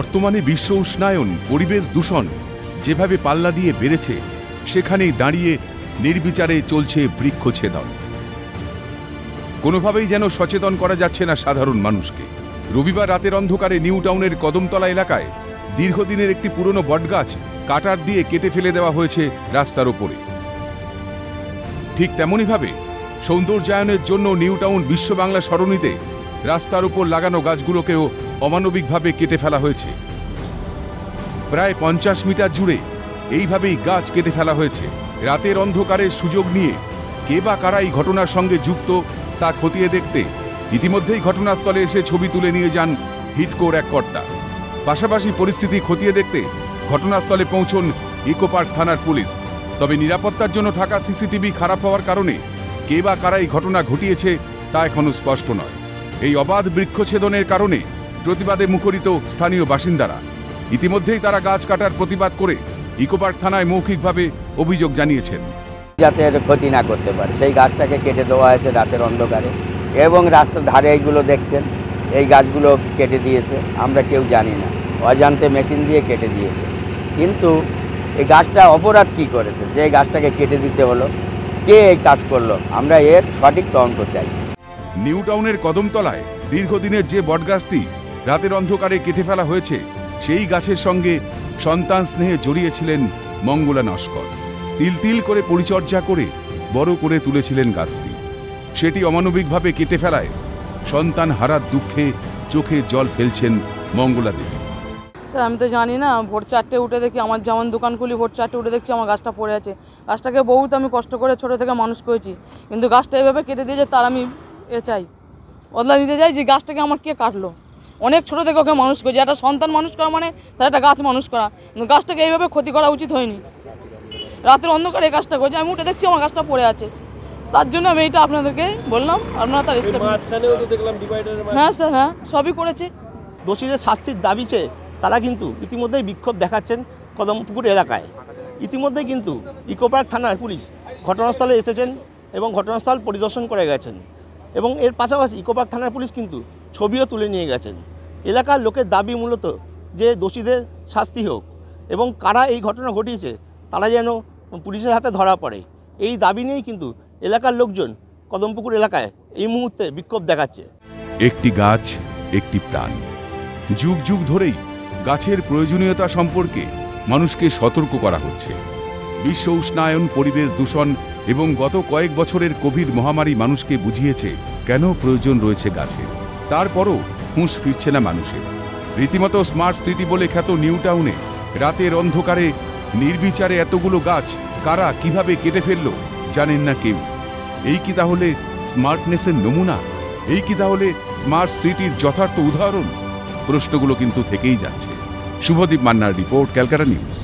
বর্তমানে বিশ্ব উষ্ণায়ন, পরিবেশ দূষণ যেভাবে পাল্লা দিয়ে বেড়েছে, সেখানেই দাঁড়িয়ে নির্বিচারে চলছে বৃক্ষছেদন। কোনোভাবেই যেন সচেতন করা যাচ্ছে না সাধারণ মানুষকে। রবিবার রাতের অন্ধকারে নিউ টাউনের কদমতলা এলাকায় দীর্ঘদিনের একটি পুরনো বটগাছ কাটার দিয়ে কেটে ফেলে দেওয়া হয়েছে রাস্তার ওপরে। ঠিক তেমনইভাবে সৌন্দর্যায়নের জন্য নিউ টাউন বিশ্ব বাংলা সরণিতে রাস্তার উপর লাগানো গাছগুলোকেও অমানবিকভাবে কেটে ফেলা হয়েছে। প্রায় 50 মিটার জুড়ে এইভাবেই গাছ কেটে ফেলা হয়েছে। রাতের অন্ধকারের সুযোগ নিয়ে কে বা কারা এই ঘটনার সঙ্গে যুক্ত তা খতিয়ে দেখতে ইতিমধ্যেই ঘটনাস্থলে এসে ছবি তুলে নিয়ে যান হিডকোর এক কর্তা। পাশাপাশি পরিস্থিতি খতিয়ে দেখতে ঘটনাস্থলে পৌঁছন ইকো পার্ক থানার পুলিশ। তবে নিরাপত্তার জন্য থাকা সিসিটিভি খারাপ হওয়ার কারণে কে বা কারা এই ঘটনা ঘটিয়েছে তা এখনো স্পষ্ট নয়। এই অবাধ বৃক্ষছেদনের কারণে প্রতিবাদে মুখরিত স্থানীয় বাসিন্দারা। ইতিমধ্যেই তারা গাছ কাটার প্রতিবাদ করে ইকো পার্ক থানায় মৌখিকভাবে অভিযোগ জানিয়েছেন। যাতে ক্ষতি না করতে পারে সেই গাছটাকে কেটে দেওয়া হয়েছে রাতের অন্ধকারে, এবং রাস্তার ধারে এইগুলো দেখছেন এই গাছগুলো কেটে দিয়েছে। আমরা কেউ জানি না, অজান্তে মেশিন দিয়ে কেটে দিয়েছে। কিন্তু এই গাছটা অপরাধ কী করেছে যে এই গাছটাকে কেটে দিতে হলো? কে এই কাজ করলো? আমরা এর সঠিক তদন্ত চাই। নিউ টাউনের কদমতলায় দীর্ঘদিনের যে বটগাছটি রাতের অন্ধকারে কেটে ফেলা হয়েছে, সেই গাছের সঙ্গে সন্তান স্নেহে জড়িয়েছিলেন মঙ্গলা নস্কর। তিল তিল করে পরিচর্যা করে বড় করে তুলেছিলেন গাছটি। সেটি অমানবিকভাবে কেটে ফেলায় সন্তান হারার দুঃখে চোখে জল ফেলছেন মঙ্গলা দেবী। স্যার আমি তো জানি না, ভোর 4টে উঠে দেখি, আমার যেমন দোকান খুলি ভোর 4টে উঠে দেখছি আমার গাছটা পড়ে আছে। গাছটাকে বহুত আমি কষ্ট করে ছোটো থেকে মানুষ করেছি, কিন্তু গাছটা এভাবে কেটে দিয়েছে। তার আমি চাই বদলা নিতে চাই যে গাছটাকে আমার কে কাটলো। অনেক ছোটো থেকে ওকে মানুষ করেছি। একটা সন্তান মানুষ করা মানে স্যার একটা গাছ মানুষ করা, কিন্তু গাছটাকে এইভাবে ক্ষতি করা উচিত হয়নি। রাতের অন্ধকারে এই কাজটা করেছি, আমি উঠে দেখছি আমার গাছটা পড়ে আছে। তার জন্য আমি এইটা আপনাদেরকে বললাম, আপনারা তার হ্যাঁ স্যার, হ্যাঁ সবই করেছে। দোষীদের শাস্তির দাবি চেয়ে তারা কিন্তু ইতিমধ্যেই বিক্ষোভ দেখাচ্ছেন কদমপুকুর এলাকায়। ইতিমধ্যেই কিন্তু ইকো পার্ক থানার পুলিশ ঘটনাস্থলে এসেছেন এবং ঘটনাস্থল পরিদর্শন করে গেছেন, এবং এর পাশাপাশি ইকো পার্ক থানার পুলিশ কিন্তু ছবিও তুলে নিয়ে গেছেন। এলাকার লোকের দাবি মূলত যে দোষীদের শাস্তি হোক এবং কারা এই ঘটনা ঘটিয়েছে তারা যেন পুলিশের হাতে ধরা পড়ে। এই দাবি নিয়েই কিন্তু এলাকার লোকজন কদমপুকুর এলাকায় এই মুহূর্তে বিক্ষোভ দেখাচ্ছে। একটি গাছ একটি প্রাণ। যুগ যুগ ধরেই গাছের প্রয়োজনীয়তা সম্পর্কে মানুষকে সতর্ক করা হচ্ছে। বিশ্ব উষ্ণায়ন, পরিবেশ দূষণ এবং গত কয়েক বছরের কোভিড মহামারী মানুষকে বুঝিয়েছে কেন প্রয়োজন রয়েছে গাছের। তারপরও হুঁশ ফিরছে না মানুষের। রীতিমতো স্মার্ট সিটি বলে খ্যাত নিউ টাউনে রাতের অন্ধকারে নির্বিচারে এতগুলো গাছ কারা কিভাবে কেটে ফেলল জানেন না কেউ। এই কি তাহলে স্মার্টনেসের নমুনা? এই কি তাহলে স্মার্ট সিটির যথার্থ উদাহরণ? প্রশ্নগুলো কিন্তু থেকেই যাচ্ছে। শুভদীপ মান্নার রিপোর্ট, ক্যালকাটা নিউজ।